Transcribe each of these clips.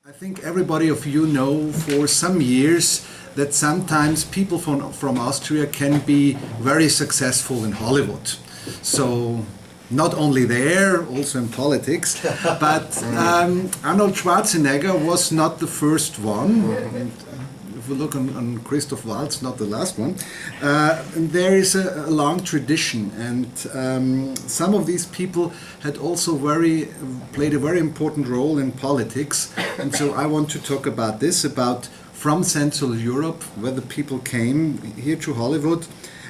I think everybody of you know for some years that sometimes people from Austria can be very successful in Hollywood. So not only there, also in politics, but Arnold Schwarzenegger was not the first one. And if we look on Christoph Waltz, not the last one. And there is a long tradition, and some of these people had also played a very important role in politics. And so I want to talk about this, about from Central Europe, where the people came here to Hollywood,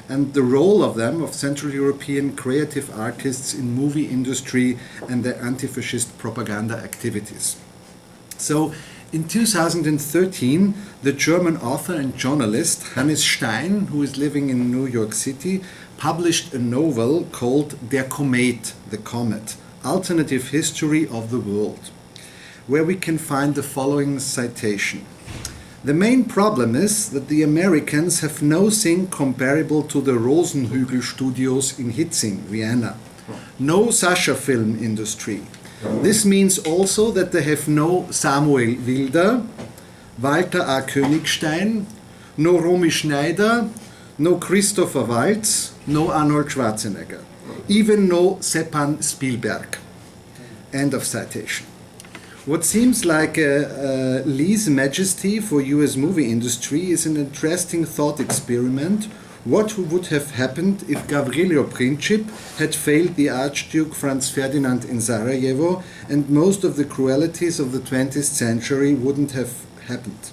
and the role of them, of Central European creative artists in movie industry and their anti-fascist propaganda activities. So in 2013, the German author and journalist Hannes Stein, who is living in New York City, published a novel called Der Komet, The Comet, Alternative History of the World, where we can find the following citation. The main problem is that the Americans have nothing comparable to the Rosenhügel studios in Hitzing, Vienna. No Sascha film industry. This means also that they have no Samuel Wilder, Walter A. Königstein, no Romy Schneider, no Christopher Waltz, no Arnold Schwarzenegger, even no Stepan Spielberg. End of citation. What seems like a lèse-majesty for US movie industry is an interesting thought experiment. What would have happened if Gavrilo Princip had failed the Archduke Franz Ferdinand in Sarajevo, and most of the cruelties of the 20th century wouldn't have happened?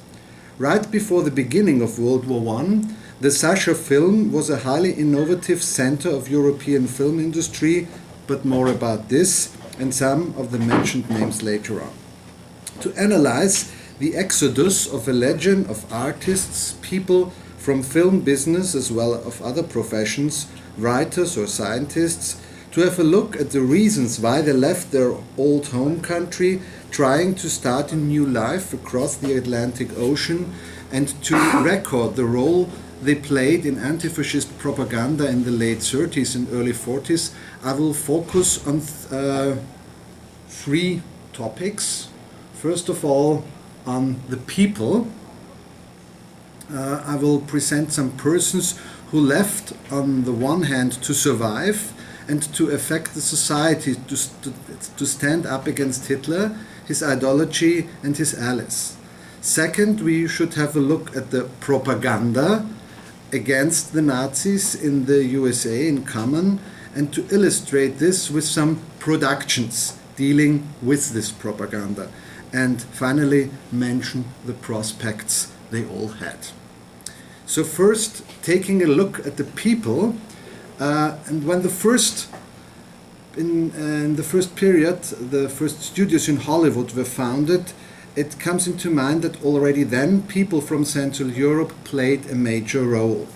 Right before the beginning of World War I, the Sascha film was a highly innovative center of European film industry, but more about this and some of the mentioned names later on. To analyze the exodus of a legion of artists, people from film business as well as of other professions, writers or scientists, to have a look at the reasons why they left their old home country, trying to start a new life across the Atlantic Ocean, and to record the role they played in anti-fascist propaganda in the late 30s and early 40s, I will focus on three topics. First of all, on the people. I will present some persons who left, on the one hand, to survive and to affect the society, to stand up against Hitler, his ideology and his allies. Second, we should have a look at the propaganda against the Nazis in the USA in common, and to illustrate this with some productions dealing with this propaganda. And finally, mention the prospects they all had. So first, taking a look at the people, and when in the first period, the first studios in Hollywood were founded, it comes into mind that already then people from Central Europe played a major role.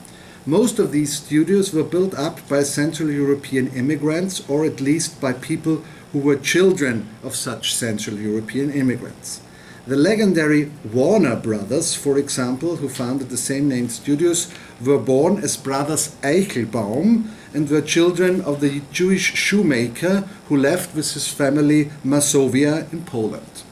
Most of these studios were built up by Central European immigrants, or at least by people who were children of such Central European immigrants. The legendary Warner brothers, for example, who founded the same-named studios, were born as brothers Eichelbaum and were children of the Jewish shoemaker who left with his family Masovia in Poland.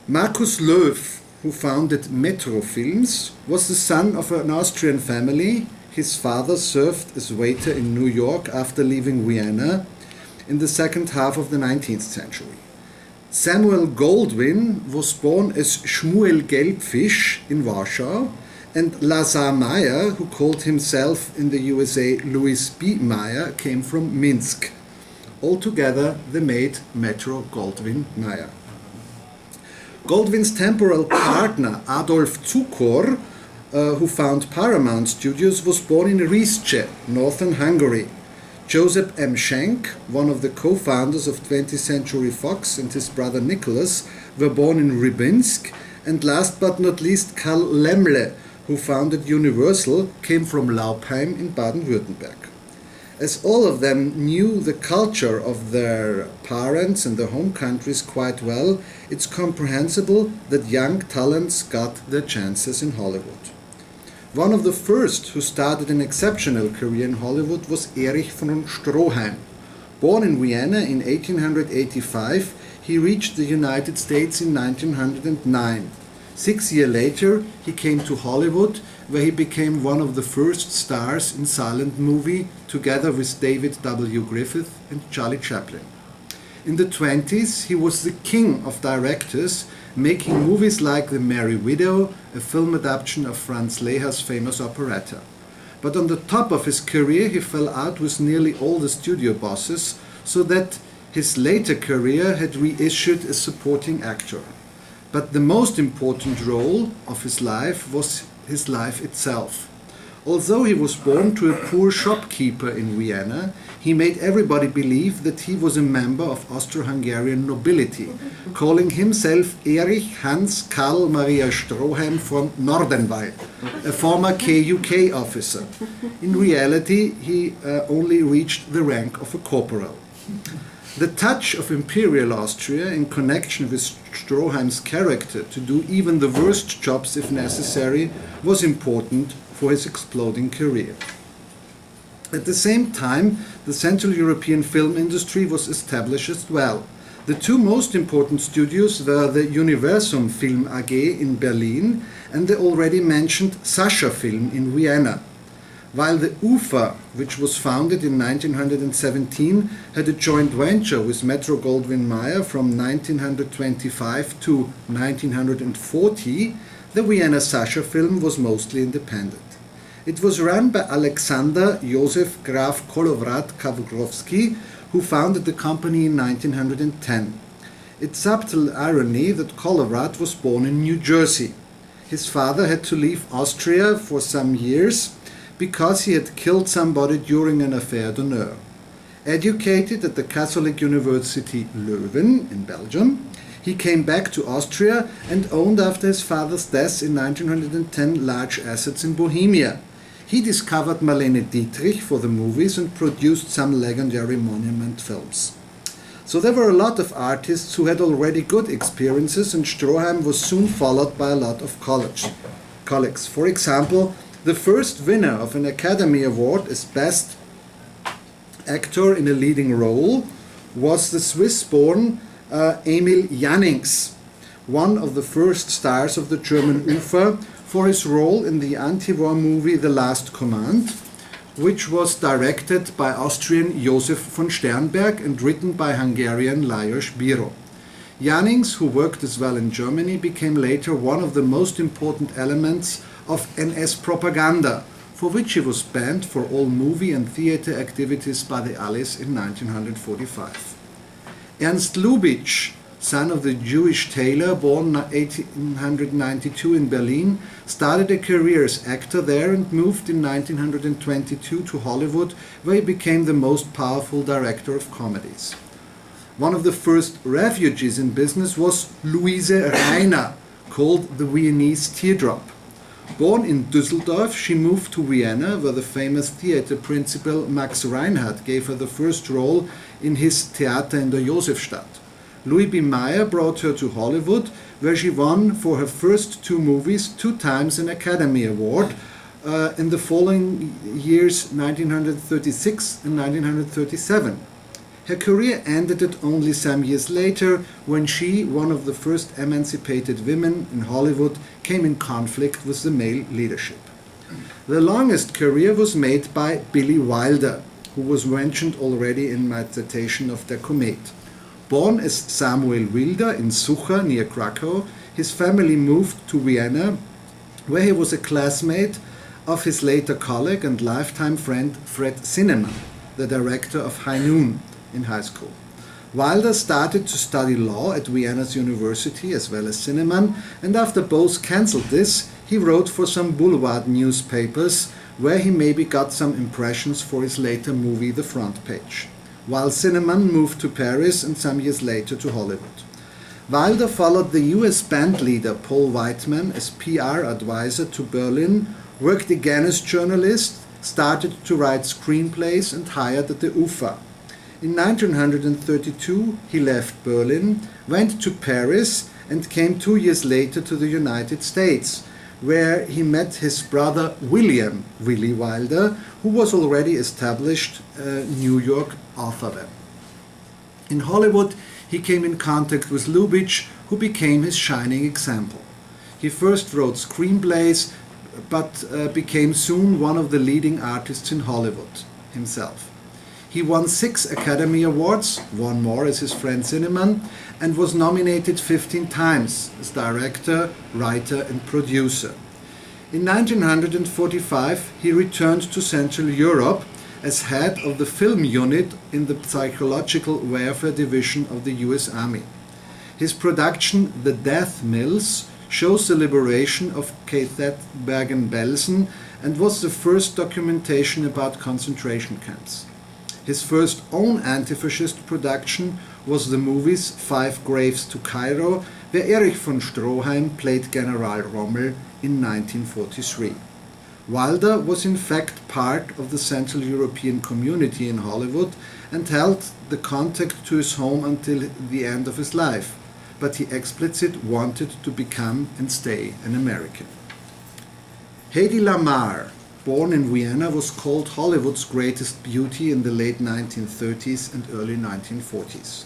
Markus Löw, who founded Metro Films, was the son of an Austrian family. His father served as waiter in New York after leaving Vienna in the second half of the 19th century. Samuel Goldwyn was born as Shmuel Gelbfish in Warsaw, and Lazar Meyer, who called himself in the USA Louis B. Meyer, came from Minsk. Altogether, they made Metro Goldwyn Meyer. Goldwyn's temporal partner, Adolf Cukor, who founded Paramount Studios, was born in Riesce, northern Hungary. Joseph M. Schenk, one of the co-founders of 20th Century Fox, and his brother Nicholas were born in Rybinsk, and last but not least Karl Laemmle, who founded Universal, came from Laupheim in Baden-Württemberg. As all of them knew the culture of their parents and their home countries quite well, it's comprehensible that young talents got their chances in Hollywood. One of the first who started an exceptional career in Hollywood was Erich von Stroheim. Born in Vienna in 1885, he reached the United States in 1909. 6 years later, he came to Hollywood, where he became one of the first stars in silent movie, together with David W. Griffith and Charlie Chaplin. In the 20s, he was the king of directors, making movies like The Merry Widow, a film adaptation of Franz Leher's famous operetta. But on the top of his career, he fell out with nearly all the studio bosses, so that his later career had reissued a supporting actor. But the most important role of his life was his life itself. Although he was born to a poor shopkeeper in Vienna, he made everybody believe that he was a member of Austro-Hungarian nobility, calling himself Erich Hans Karl Maria Stroheim von Nordenwald, a former KUK officer. In reality, he only reached the rank of a corporal. The touch of Imperial Austria in connection with Stroheim's character to do even the worst jobs if necessary was important for his exploding career. At the same time, the Central European film industry was established as well. The two most important studios were the Universum Film AG in Berlin and the already mentioned Sascha Film in Vienna. While the UFA, which was founded in 1917, had a joint venture with Metro-Goldwyn-Mayer from 1925 to 1940, the Vienna Sascha Film was mostly independent. It was run by Alexander Josef Graf Kolowrat-Kawrowski, who founded the company in 1910. It's subtle irony that Kolowrat was born in New Jersey. His father had to leave Austria for some years because he had killed somebody during an affair d'honneur. Educated at the Catholic University Leuven in Belgium, he came back to Austria and owned after his father's death in 1910 large assets in Bohemia. He discovered Marlene Dietrich for the movies and produced some legendary monument films. So there were a lot of artists who had already good experiences, and Stroheim was soon followed by a lot of colleagues. For example, the first winner of an Academy Award as Best Actor in a Leading Role was the Swiss-born Emil Jannings, one of the first stars of the German UFA, for his role in the anti-war movie The Last Command, which was directed by Austrian Josef von Sternberg and written by Hungarian Lajos Biro. Jannings, who worked as well in Germany, became later one of the most important elements of NS propaganda, for which he was banned for all movie and theater activities by the Allies in 1945. Ernst Lubitsch, son of the Jewish tailor born 1892 in Berlin, started a career as actor there and moved in 1922 to Hollywood, where he became the most powerful director of comedies. One of the first refugees in business was Luise Reiner, called the Viennese Teardrop. Born in Düsseldorf, she moved to Vienna, where the famous theater principal Max Reinhardt gave her the first role in his Theater in der Josefstadt. Louis B. Mayer brought her to Hollywood, where she won for her first two movies 2 times an Academy Award in the following years 1936 and 1937. Her career ended only some years later when she, one of the first emancipated women in Hollywood, came in conflict with the male leadership. The longest career was made by Billy Wilder, who was mentioned already in my citation of Der Komet. Born as Samuel Wilder in Sucha near Krakow, his family moved to Vienna, where he was a classmate of his later colleague and lifetime friend Fred Zinnemann, the director of High Noon in high school. Wilder started to study law at Vienna's university as well as Zinnemann, and after both cancelled this, he wrote for some boulevard newspapers, where he maybe got some impressions for his later movie The Front Page, while Zinnemann moved to Paris and some years later to Hollywood. Wilder followed the US band leader Paul Whiteman as PR advisor to Berlin, worked again as journalist, started to write screenplays and hired at the UFA. In 1932 he left Berlin, went to Paris and came 2 years later to the United States, where he met his brother William Willie Wilder, who was already established New York author then. In Hollywood he came in contact with Lubitsch, who became his shining example. He first wrote screenplays, but became soon one of the leading artists in Hollywood himself. He won 6 Academy Awards, one more as his friend Zinnemann, and was nominated 15 times as director, writer and producer. In 1945 he returned to Central Europe as head of the film unit in the Psychological Warfare Division of the US Army. His production The Death Mills shows the liberation of Bergen-Belsen and was the first documentation about concentration camps. His first own anti-fascist production was the movies Five Graves to Cairo, where Erich von Stroheim played General Rommel in 1943. Wilder was in fact part of the Central European community in Hollywood and held the contact to his home until the end of his life, but he explicitly wanted to become and stay an American. Hedy Lamarr, born in Vienna, was called Hollywood's greatest beauty in the late 1930s and early 1940s.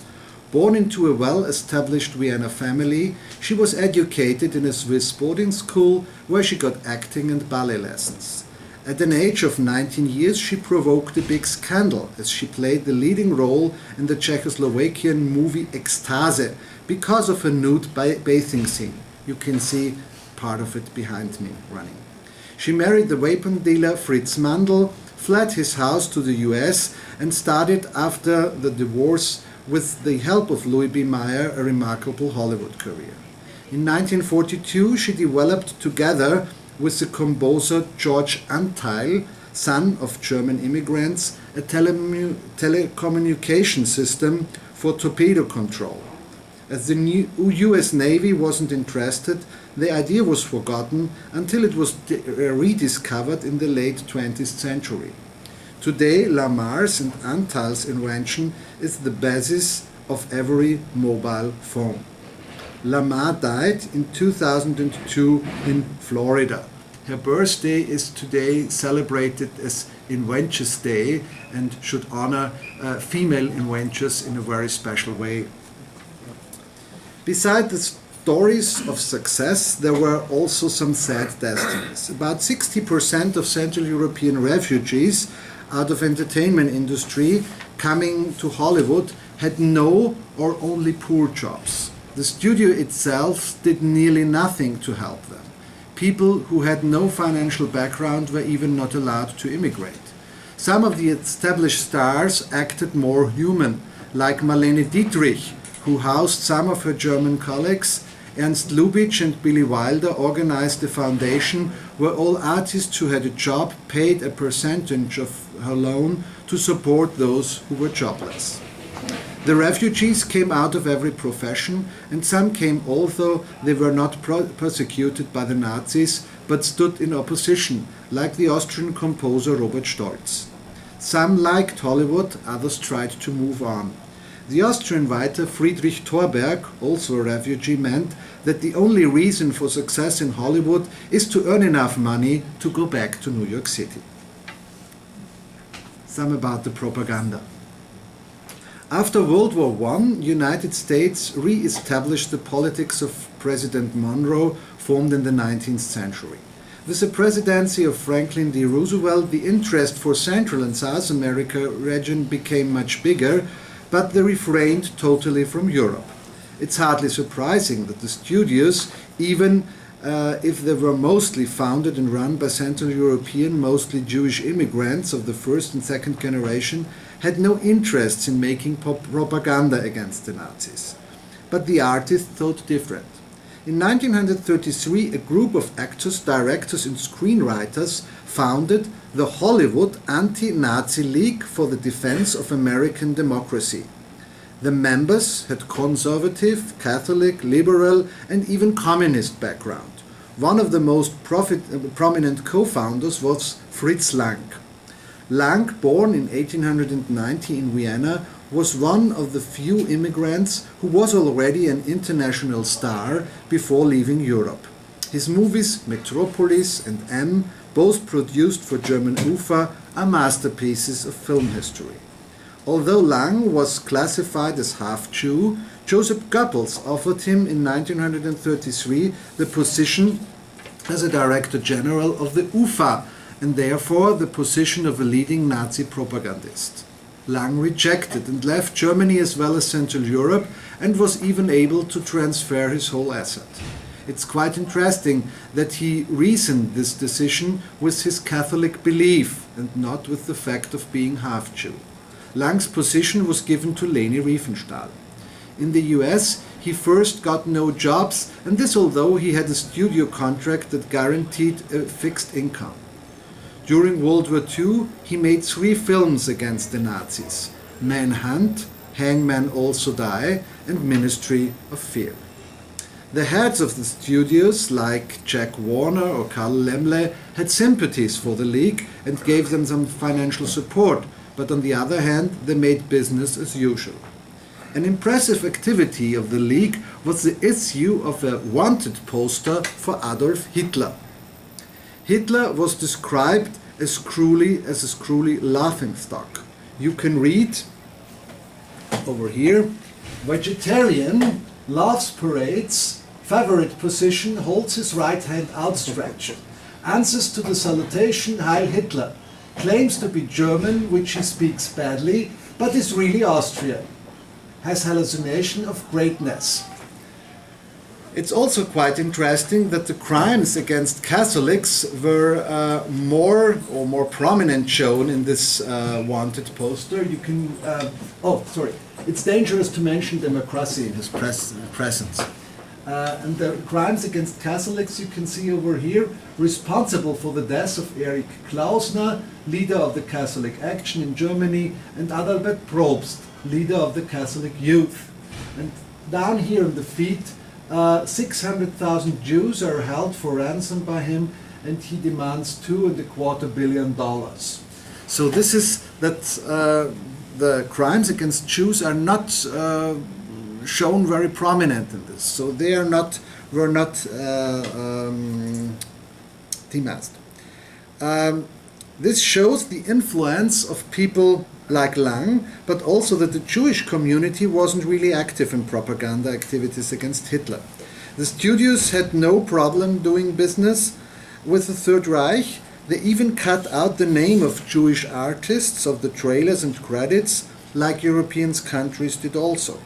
Born into a well-established Vienna family, she was educated in a Swiss boarding school where she got acting and ballet lessons. At an age of 19 years, she provoked a big scandal as she played the leading role in the Czechoslovakian movie Extase because of a nude bathing scene. You can see part of it behind me running. She married the weapon dealer Fritz Mandl, fled his house to the US, and started after the divorce with the help of Louis B. Mayer a remarkable Hollywood career. In 1942 she developed together with the composer Georg Kastner, son of German immigrants, a telecommunication system for torpedo control. As the US Navy wasn't interested, the idea was forgotten until it was rediscovered in the late 20th century. Today, Lamarr's and Antal's invention is the basis of every mobile phone. Lamarr died in 2002 in Florida. Her birthday is today celebrated as Inventors Day and should honor female inventors in a very special way. Besides the stories of success, there were also some sad destinies. About 60% of Central European refugees out of entertainment industry coming to Hollywood had no or only poor jobs. The studio itself did nearly nothing to help them. People who had no financial background were even not allowed to immigrate. Some of the established stars acted more human, like Marlene Dietrich, who housed some of her German colleagues. Ernst Lubitsch and Billy Wilder organized a foundation where all artists who had a job paid a percentage of her loan to support those who were jobless. The refugees came out of every profession, and some came although they were not persecuted by the Nazis but stood in opposition, like the Austrian composer Robert Stolz. Some liked Hollywood, others tried to move on. The Austrian writer Friedrich Thorberg, also a refugee, meant that the only reason for success in Hollywood is to earn enough money to go back to New York City. Some about the propaganda. After World War I, United States re-established the politics of President Monroe, formed in the 19th century. With the presidency of Franklin D. Roosevelt, the interest for Central and South America region became much bigger, but they refrained totally from Europe. It's hardly surprising that the studios, even if they were mostly founded and run by Central European, mostly Jewish immigrants of the first and second generation, had no interests in making propaganda against the Nazis. But the artists thought different. In 1933, a group of actors, directors and screenwriters founded the Hollywood Anti-Nazi League for the Defense of American Democracy. The members had conservative, Catholic, liberal and even communist background. One of the most prominent co-founders was Fritz Lang. Lang, born in 1890 in Vienna, was one of the few immigrants who was already an international star before leaving Europe. His movies Metropolis and M, both produced for German UFA, are masterpieces of film history. Although Lang was classified as half-Jew, Joseph Goebbels offered him in 1933 the position as a Director General of the UFA, and therefore the position of a leading Nazi propagandist. Lang rejected and left Germany as well as Central Europe, and was even able to transfer his whole asset. It's quite interesting that he reasoned this decision with his Catholic belief and not with the fact of being half-Jew. Lang's position was given to Leni Riefenstahl. In the US, he first got no jobs, and this although he had a studio contract that guaranteed a fixed income. During World War II, he made 3 films against the Nazis: Manhunt, Hangmen Also Die, and Ministry of Fear. The heads of the studios, like Jack Warner or Karl Lemle, had sympathies for the League and gave them some financial support, but on the other hand, they made business as usual. An impressive activity of the League was the issue of a wanted poster for Adolf Hitler. Hitler was described as a cruelly laughingstock. You can read over here: vegetarian, laughs parades, favorite position, holds his right hand outstretched, answers to the salutation Heil Hitler, claims to be German, which he speaks badly, but is really Austrian, has hallucination of greatness. It's also quite interesting that the crimes against Catholics were more prominent shown in this wanted poster. You can, it's dangerous to mention democracy in his presence. And the crimes against Catholics you can see over here, responsible for the death of Erich Klausner, leader of the Catholic Action in Germany, and Adalbert Probst, leader of the Catholic Youth. And down here in the feet, 600,000 Jews are held for ransom by him, and he demands $2.25 billion. So this is that the crimes against Jews are not shown very prominent in this. So they were not demasked. This shows the influence of people like Lang, but also that the Jewish community wasn't really active in propaganda activities against Hitler. The studios had no problem doing business with the Third Reich. They even cut out the name of Jewish artists of the trailers and credits, like European countries did also.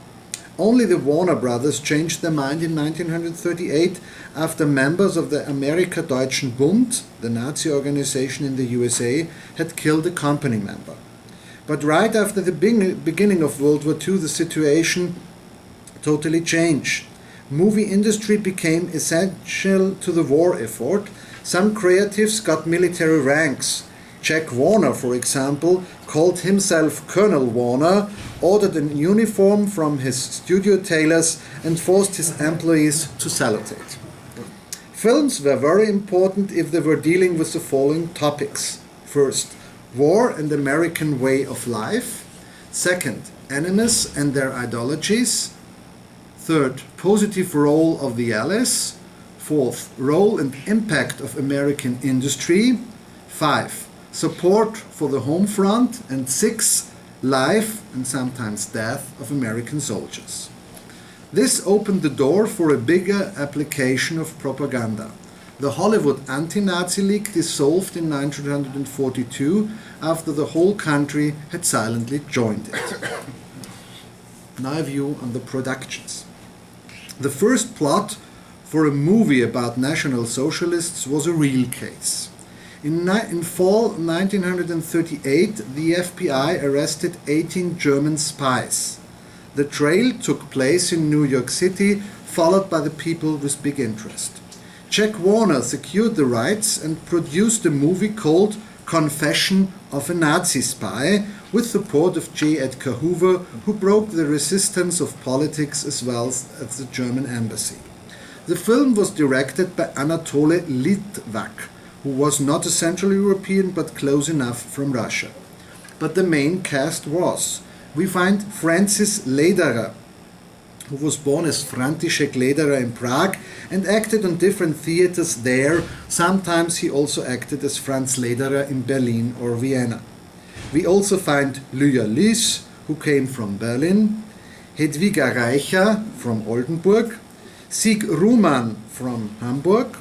Only the Warner Brothers changed their mind in 1938 after members of the Amerika-Deutschen Bund, the Nazi organization in the USA, had killed a company member. But right after the beginning of World War II, the situation totally changed. Movie industry became essential to the war effort. Some creatives got military ranks. Jack Warner, for example, called himself Colonel Warner, ordered a uniform from his studio tailors, and forced his employees to salute. Films were very important if they were dealing with the following topics. First, war and American way of life. Second, enemies and their ideologies. Third, positive role of the Allies. Fourth, role and impact of American industry. 5, support for the home front. And 6, life and sometimes death of American soldiers. This opened the door for a bigger application of propaganda. The Hollywood Anti-Nazi League dissolved in 1942 after the whole country had silently joined it. Now a view on the productions. The first plot for a movie about National Socialists was a real case. In fall 1938, the FBI arrested 18 German spies. The trail took place in New York City, followed by the people with big interest. Jack Warner secured the rights and produced a movie called Confession of a Nazi Spy, with support of J. Edgar Hoover, who broke the resistance of politics as well as at the German embassy. The film was directed by Anatole Litvak, who was not a Central European but close enough from Russia. But the main cast was. We find Francis Lederer, who was born as František Lederer in Prague and acted on different theaters there. Sometimes he also acted as Franz Lederer in Berlin or Vienna. We also find Lya Lys, who came from Berlin, Hedwiga Reicher from Oldenburg, Sieg Ruhmann from Hamburg,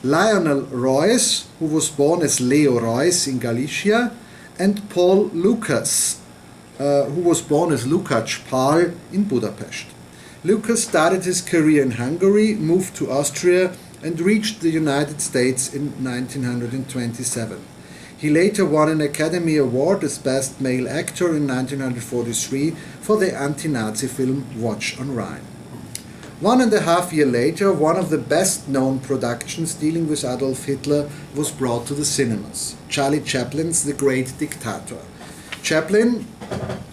Lionel Reuss, who was born as Leo Reuss in Galicia, and Paul Lukas, who was born as Lukács Pál in Budapest. Lukas started his career in Hungary, moved to Austria, and reached the United States in 1927. He later won an Academy Award as Best Male Actor in 1943 for the anti-Nazi film Watch on Rhine. 1.5 years later, one of the best-known productions dealing with Adolf Hitler was brought to the cinemas, Charlie Chaplin's The Great Dictator. Chaplin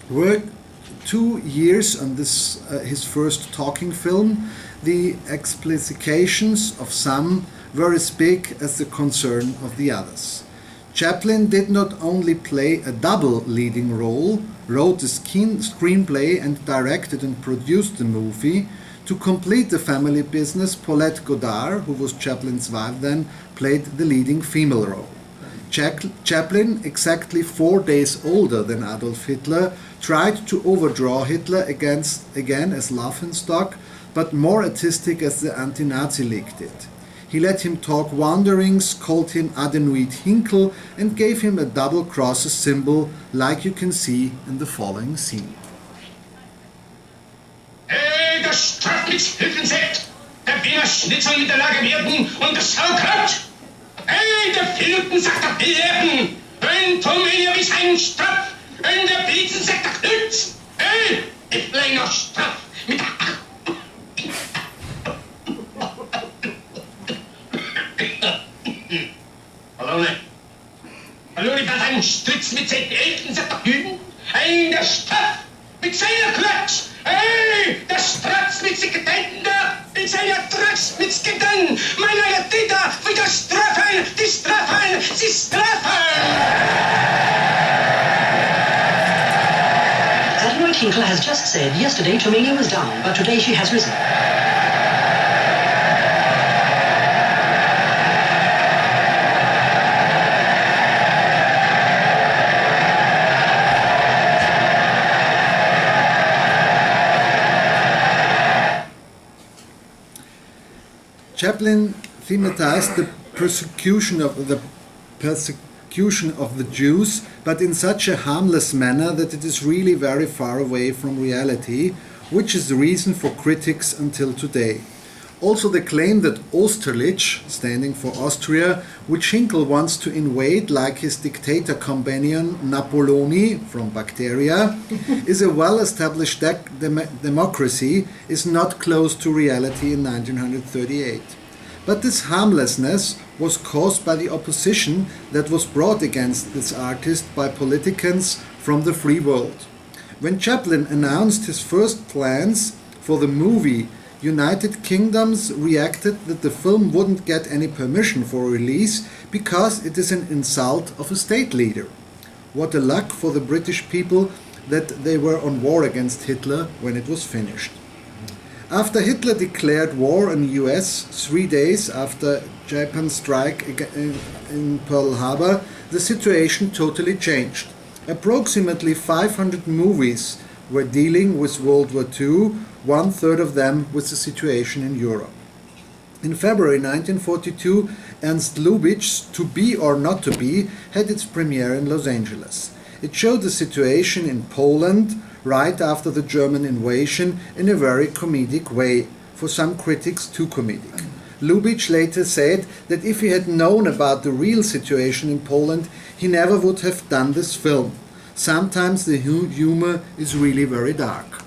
worked 2 years on this, his first talking film. The explications of some were as big as the concern of the others. Chaplin did not only play a double leading role, wrote the screenplay and directed and produced the movie. To complete the family business, Paulette Goddard, who was Chaplin's wife then, played the leading female role. Chaplin, exactly 4 days older than Adolf Hitler, tried to overdraw Hitler again as laughingstock, but more artistic as the Anti-Nazi League did. He let him talk wanderings, called him Adenoid Hinkel, and gave him a double cross symbol, like you can see in the following scene. Der Strafmitshilfensekt, der Wiener Schnitzel mit der Lage werden und das Sauerkraut. Der Filtensack der Bärden, ein Tomelia wie sein Straf, der Blitzensack der Knütz. Ich bleib noch straff mit der Hallo, die Parteien Stütz mit seinen Eltensack der Hüden, der Straff mit seiner Klatsch. Der Stratz mit Sekretenten da, mit seiner Tratsch mit Sketten, meiner Dieter, wieder Straffen, die Straffen, sie Straffen! Adenoid Hinkle has just said yesterday Tomelia was down, but today she has risen. Chaplin thematized the persecution of the Jews, but in such a harmless manner that it is really very far away from reality, which is the reason for critics until today. Also the claim that Austerlitz, standing for Austria, which Hinkel wants to invade like his dictator companion Napoleoni from Bacteria, is a well-established democracy, is not close to reality in 1938. But this harmlessness was caused by the opposition that was brought against this artist by politicians from the free world. When Chaplin announced his first plans for the movie, United Kingdoms reacted that the film wouldn't get any permission for release because it is an insult of a state leader. What a luck for the British people that they were on war against Hitler when it was finished. After Hitler declared war on the US 3 days after Japan's strike in Pearl Harbor, the situation totally changed. Approximately 500 movies were dealing with World War II, 1/3 of them with the situation in Europe. In February 1942, Ernst Lubitsch's To Be or Not to Be had its premiere in Los Angeles. It showed the situation in Poland right after the German invasion in a very comedic way, for some critics too comedic. Lubitsch later said that if he had known about the real situation in Poland, he never would have done this film. Sometimes the humor is really very dark.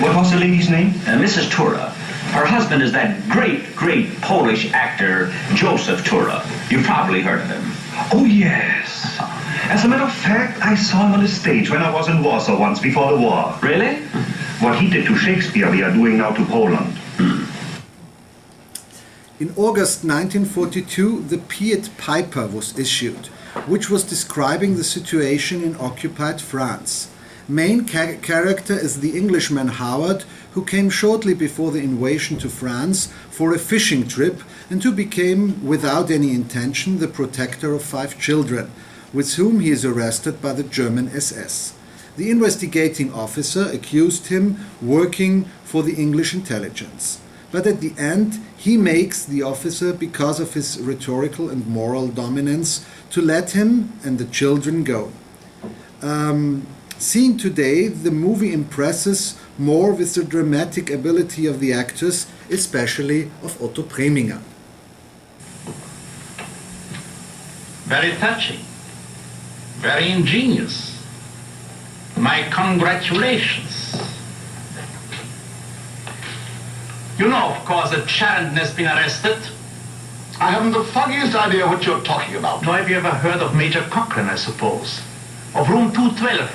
What was the lady's name? Mrs. Tura. Her husband is that great Polish actor, Joseph Tura. You've probably heard of him. Oh, yes. As a matter of fact, I saw him on the stage when I was in Warsaw once before the war. Really? What he did to Shakespeare, we are doing now to Poland. In August 1942, the Pied Piper was issued, which was describing the situation in occupied France. Main character is the Englishman Howard, who came shortly before the invasion to France for a fishing trip and who became, without any intention, the protector of 5 children, with whom he is arrested by the German SS. The investigating officer accused him working for the English intelligence. But at the end, he makes the officer, because of his rhetorical and moral dominance, to let him and the children go. Seen today, the movie impresses more with the dramatic ability of the actors, especially of Otto Preminger. Very touching. Very ingenious. My congratulations. You know, of course, that Charrington has been arrested. I haven't the foggiest idea what you're talking about. Now, have you ever heard of Major Cochrane, I suppose? Of Room 212,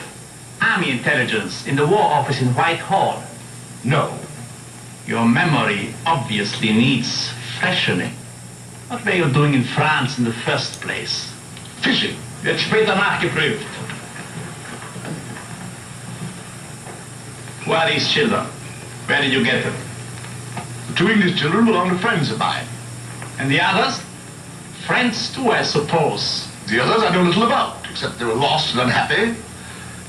Army Intelligence, in the War Office in Whitehall? No. Your memory obviously needs freshening. What were you doing in France in the first place? Fishing. Wird später nachgeprüft. Who are these children? Where did you get them? The two English children belong to friends of mine. And the others? Friends too, I suppose. The others I know little about, except they were lost and unhappy.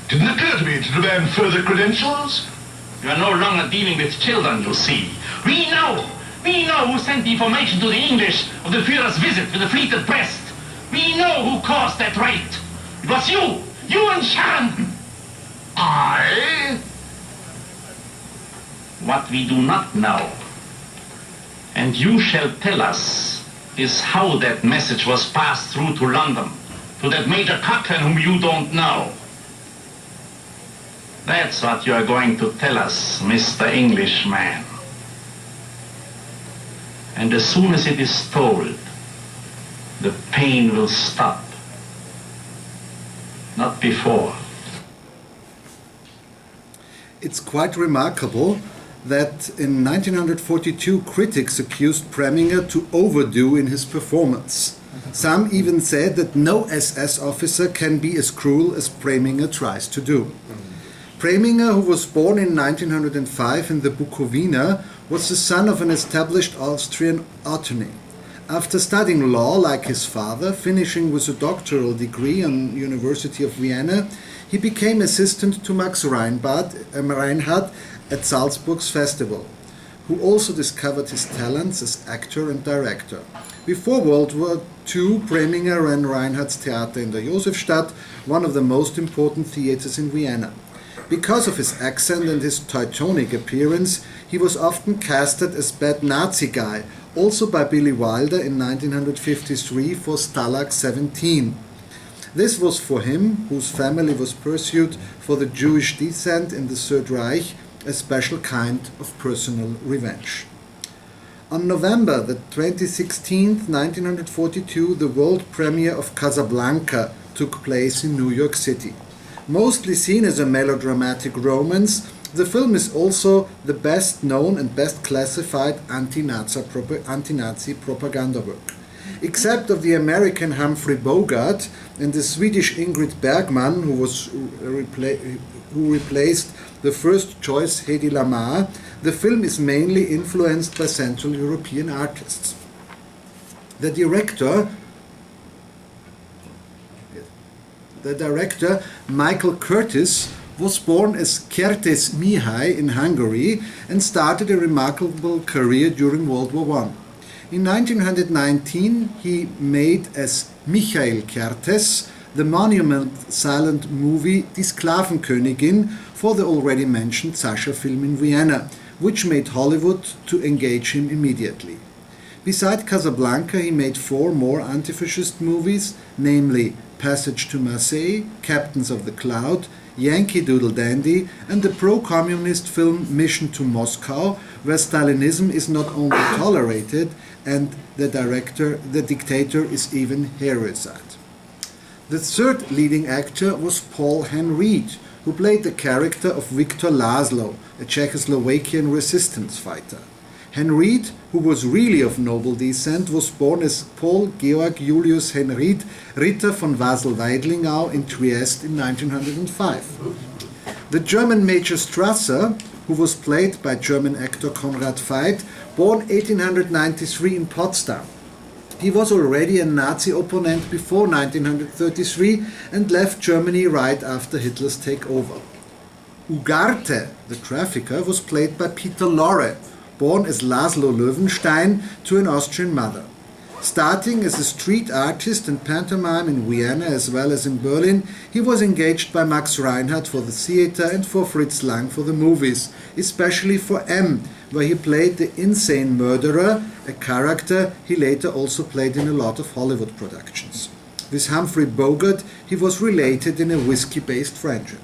Didn't occur to me to demand further credentials. You are no longer dealing with children, you see. We know who sent the information to the English of the Führer's visit to the fleet at Brest. We know who caused that raid. It was you and Charrington. I? What we do not know, and you shall tell us, is how that message was passed through to London, to that Major Cochrane whom you don't know. That's what you are going to tell us, Mr. Englishman. And as soon as it is told, the pain will stop. Not before. It's quite remarkable that in 1942 critics accused Preminger to overdo in his performance. Some even said that no SS officer can be as cruel as Preminger tries to do. Preminger, who was born in 1905 in the Bukowina, was the son of an established Austrian attorney. After studying law like his father, finishing with a doctoral degree on University of Vienna, he became assistant to Max Reinhardt at Salzburg's festival, who also discovered his talents as actor and director. Before World War II, Preminger ran Reinhardt's Theater in der Josefstadt, one of the most important theaters in Vienna. Because of his accent and his Teutonic appearance, he was often casted as bad Nazi guy, also by Billy Wilder in 1953 for Stalag 17. This was for him, whose family was pursued for the Jewish descent in the Third Reich, a special kind of personal revenge. On November the 2016th, 1942, the world premiere of Casablanca took place in New York City. Mostly seen as a melodramatic romance, the film is also the best known and best classified anti-Nazi propaganda work. Except of the American Humphrey Bogart and the Swedish Ingrid Bergman, who replaced the first choice Hedy Lamarr, the film is mainly influenced by Central European artists. The director, Michael Curtiz, was born as Kertész Mihály in Hungary and started a remarkable career during World War I. In 1919, he made as Michael Kertész the monumental silent movie Die Sklavenkönigin for the already mentioned Sascha film in Vienna, which made Hollywood to engage him immediately. Beside Casablanca, he made 4 more anti-fascist movies, namely Passage to Marseille, Captains of the Cloud, Yankee Doodle Dandy, and the pro-communist film Mission to Moscow, where Stalinism is not only tolerated and the dictator is even heroicized. The third leading actor was Paul Henreid, who played the character of Viktor Laszlo, a Czechoslovakian resistance fighter. Henreid, who was really of noble descent, was born as Paul Georg Julius Henreid, Ritter von Wasel-Weidlingau in Trieste in 1905. The German Major Strasser, who was played by German actor Konrad Veidt, born 1893 in Potsdam. He was already a Nazi opponent before 1933 and left Germany right after Hitler's takeover. Ugarte, the trafficker, was played by Peter Lorre, born as Laszlo Löwenstein to an Austrian mother. Starting as a street artist and pantomime in Vienna as well as in Berlin, he was engaged by Max Reinhardt for the theater and for Fritz Lang for the movies, especially for M, where he played the insane murderer, a character he later also played in a lot of Hollywood productions. With Humphrey Bogart, he was related in a whiskey-based friendship.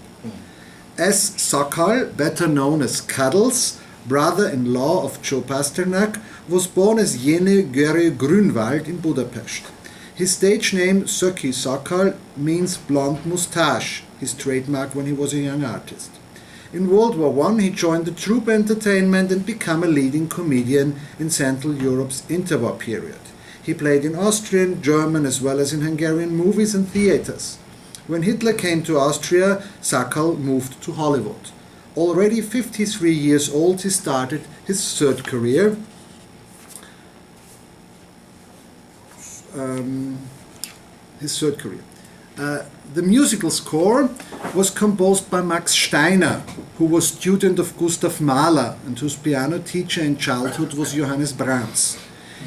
S. Sokol, better known as Cuddles, brother-in-law of Joe Pasternak, was born as Jene Göre Grünwald in Budapest. His stage name, Söki Sokol, means blonde moustache, his trademark when he was a young artist. In World War I, he joined the troupe entertainment and became a leading comedian in Central Europe's interwar period. He played in Austrian, German as well as in Hungarian movies and theaters. When Hitler came to Austria, Sokol moved to Hollywood. Already 53 years old, he started his third career. The musical score was composed by Max Steiner, who was student of Gustav Mahler and whose piano teacher in childhood was Johannes Brahms.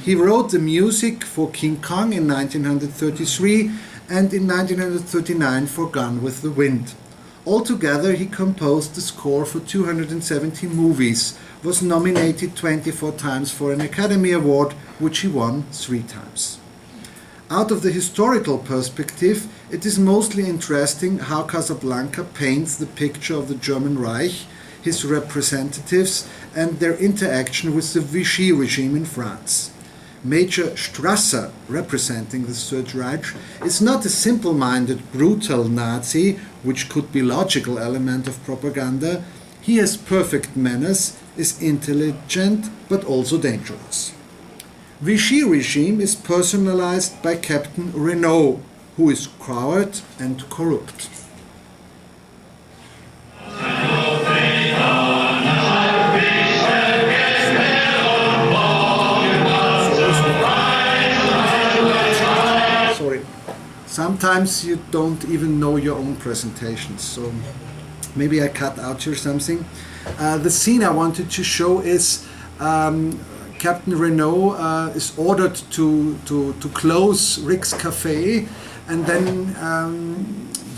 He wrote the music for King Kong in 1933 and in 1939 for Gone with the Wind. Altogether, he composed the score for 270 movies, was nominated 24 times for an Academy Award, which he won 3 times. Out of the historical perspective, it is mostly interesting how Casablanca paints the picture of the German Reich, his representatives, and their interaction with the Vichy regime in France. Major Strasser, representing the Third Reich, is not a simple-minded, brutal Nazi, which could be a logical element of propaganda. He has perfect manners, is intelligent, but also dangerous. Vichy regime is personalized by Captain Renault, who is coward and corrupt. Sorry. Sometimes you don't even know your own presentations, so maybe I cut out here something. The scene I wanted to show is Captain Renault is ordered to close Rick's Cafe, and then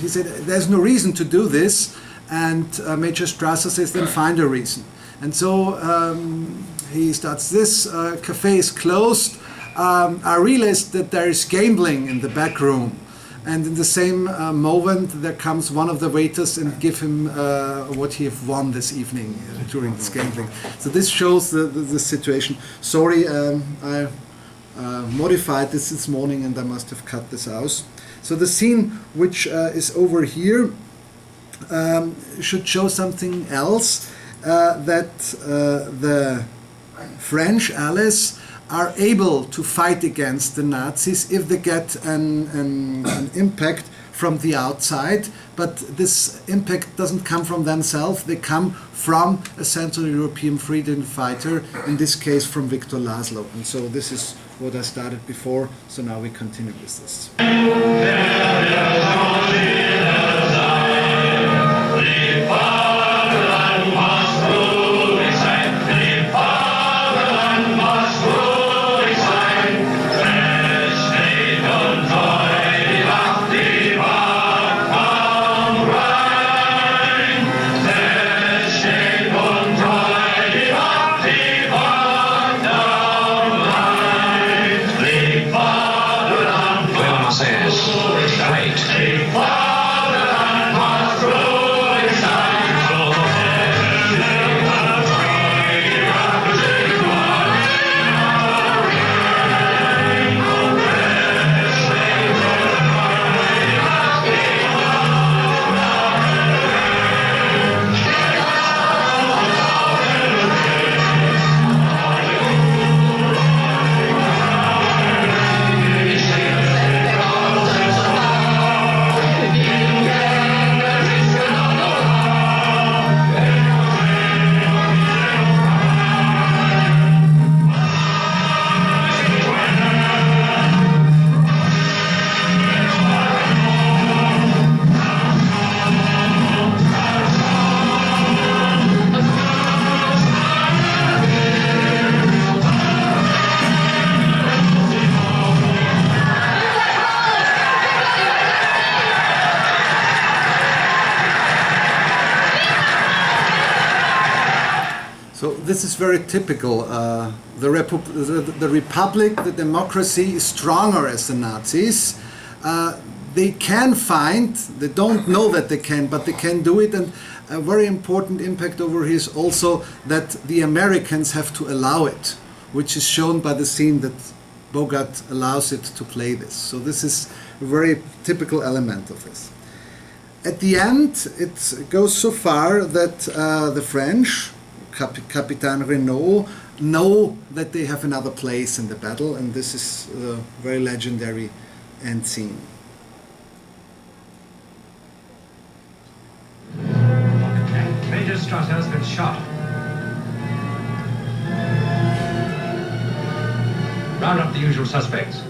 he said there's no reason to do this, and Major Strasser says then find a reason. And so he starts, this cafe is closed, I realized that there is gambling in the back room. And in the same moment, there comes one of the waiters and give him what he have won this evening during this gambling. So this shows the situation. Sorry, I modified this morning and I must have cut this out. So the scene which is over here should show something else, that the French allies are able to fight against the Nazis if they get an impact from the outside, but this impact doesn't come from themselves, they come from a Central European freedom fighter, in this case from Viktor Laszlo. And so this is what I started before, so now we continue with this. Buenos Aires, great. this is very typical. The Republic, the democracy is stronger as the Nazis. They can find, they don't know that they can, but they can do it. And a very important impact over here is also that the Americans have to allow it, which is shown by the scene that Bogart allows it to play this. So this is a very typical element of this. At the end, it goes so far that the French, Capitaine Renault, know that they have another place in the battle, and this is a very legendary end scene. Major Strasser has been shot. Round up the usual suspects.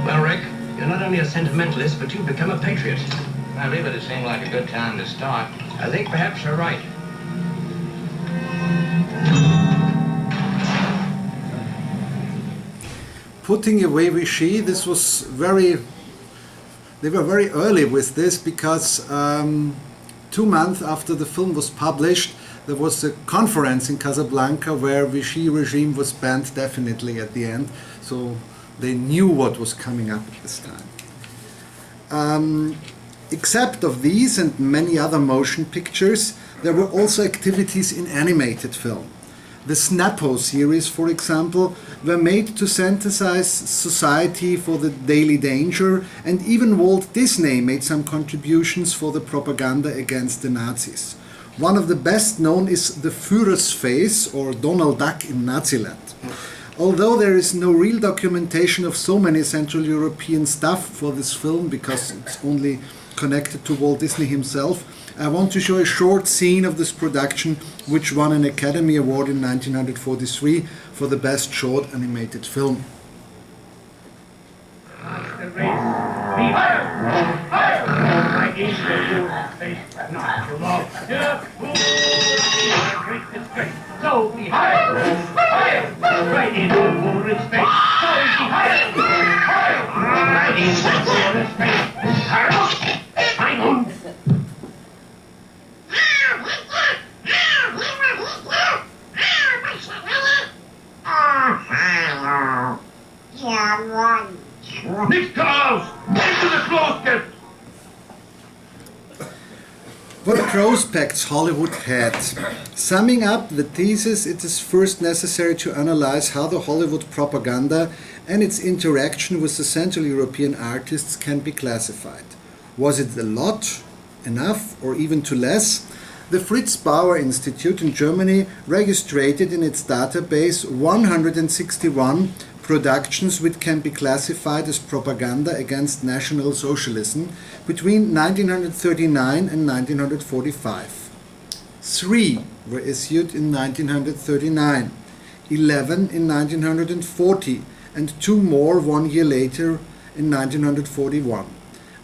Well, Rick, you're not only a sentimentalist, but you've become a patriot. Well, really, it seemed like a good time to start. I think perhaps you're right. Putting away Vichy, this was they were very early with this because 2 months after the film was published, there was a conference in Casablanca where Vichy regime was banned definitely at the end. So they knew what was coming up at this time. Except of these and many other motion pictures, there were also activities in animated film. The Snappo series, for example, were made to synthesize society for the daily danger, and even Walt Disney made some contributions for the propaganda against the Nazis. One of the best known is the Führer's Face, or Donald Duck in Naziland. Although there is no real documentation of so many Central European stuff for this film, because it's only connected to Walt Disney himself, I want to show a short scene of this production, which won an Academy Award in 1943 for the best short animated film. Nichts raus! Into the closet! What prospects Hollywood had. Summing up the thesis, it is first necessary to analyze how the Hollywood propaganda and its interaction with the Central European artists can be classified. Was it a lot, enough, or even too less? The Fritz Bauer Institute in Germany registered in its database 161 productions which can be classified as propaganda against National Socialism between 1939 and 1945. 3 were issued in 1939, 11 in 1940, and 2 more 1 year later in 1941.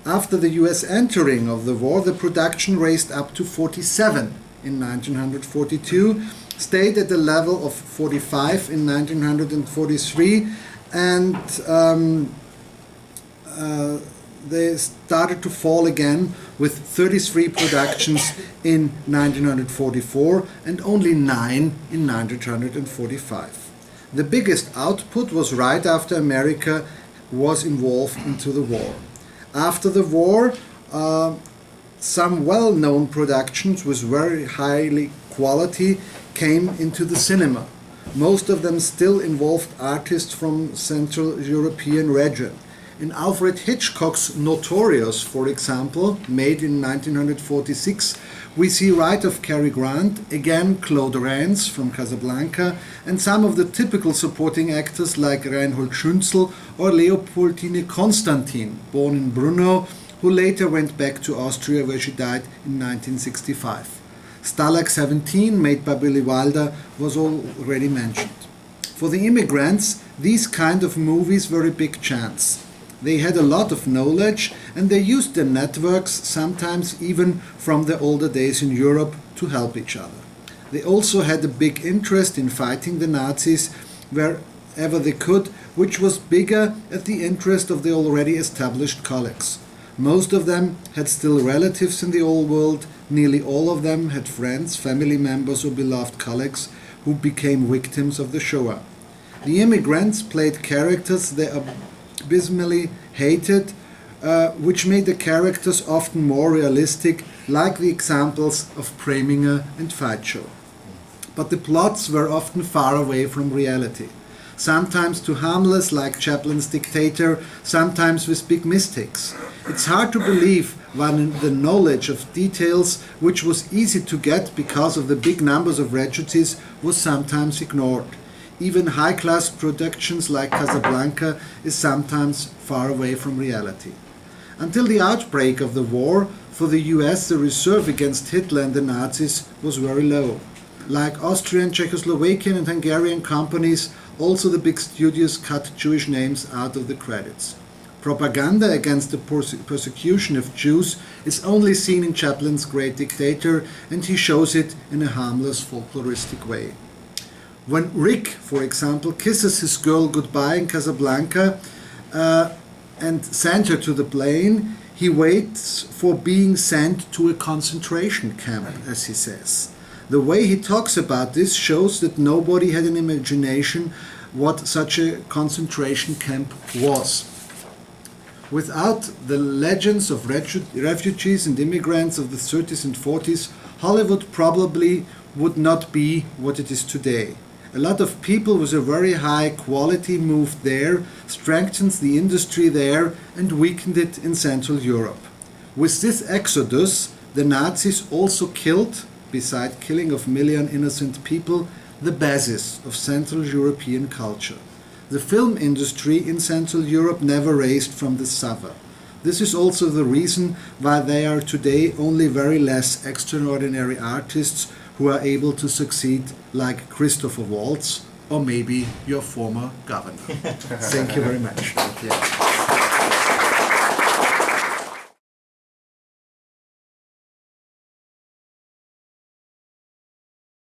After the US entering of the war, the production raised up to 47 in 1942, stayed at the level of 45 in 1943, and they started to fall again with 33 productions in 1944 and only 9 in 1945. The biggest output was right after America was involved into the war. After the war, some well-known productions with very highly quality came into the cinema. Most of them still involved artists from Central European region. In Alfred Hitchcock's Notorious, for example, made in 1946, we see right of Cary Grant, again Claude Rains from Casablanca, and some of the typical supporting actors like Reinhold Schünzel or Leopoldine Constantin, born in Brno, who later went back to Austria where she died in 1965. Stalag 17, made by Billy Wilder, was already mentioned. For the immigrants, these kind of movies were a big chance. They had a lot of knowledge and they used their networks, sometimes even from the older days in Europe, to help each other. They also had a big interest in fighting the Nazis wherever they could, which was bigger at the interest of the already established colleagues. Most of them had still relatives in the old world. Nearly all of them had friends, family members or beloved colleagues who became victims of the Shoah. The immigrants played characters they abysmally hated, which made the characters often more realistic, like the examples of Preminger and Feitschow. But the plots were often far away from reality. Sometimes too harmless, like Chaplin's Dictator, sometimes with big mistakes. It's hard to believe when the knowledge of details, which was easy to get because of the big numbers of refugees, was sometimes ignored. Even high-class productions like Casablanca is sometimes far away from reality. Until the outbreak of the war, for the US the reserve against Hitler and the Nazis was very low. Like Austrian, Czechoslovakian and Hungarian companies, also the big studios cut Jewish names out of the credits. Propaganda against the persecution of Jews is only seen in Chaplin's Great Dictator, and he shows it in a harmless folkloristic way. When Rick, for example, kisses his girl goodbye in Casablanca and sends her to the plane, he waits for being sent to a concentration camp, as he says. The way he talks about this shows that nobody had an imagination what such a concentration camp was. Without the legends of refugees and immigrants of the 30s and 40s, Hollywood probably would not be what it is today. A lot of people with a very high quality moved there, strengthened the industry there, and weakened it in Central Europe. With this exodus, the Nazis also killed, beside killing of million innocent people, the basis of Central European culture. The film industry in Central Europe never raised from the Sava. This is also the reason why there are today only very less extraordinary artists who are able to succeed, like Christopher Waltz or maybe your former governor. Thank you very much. Thank you.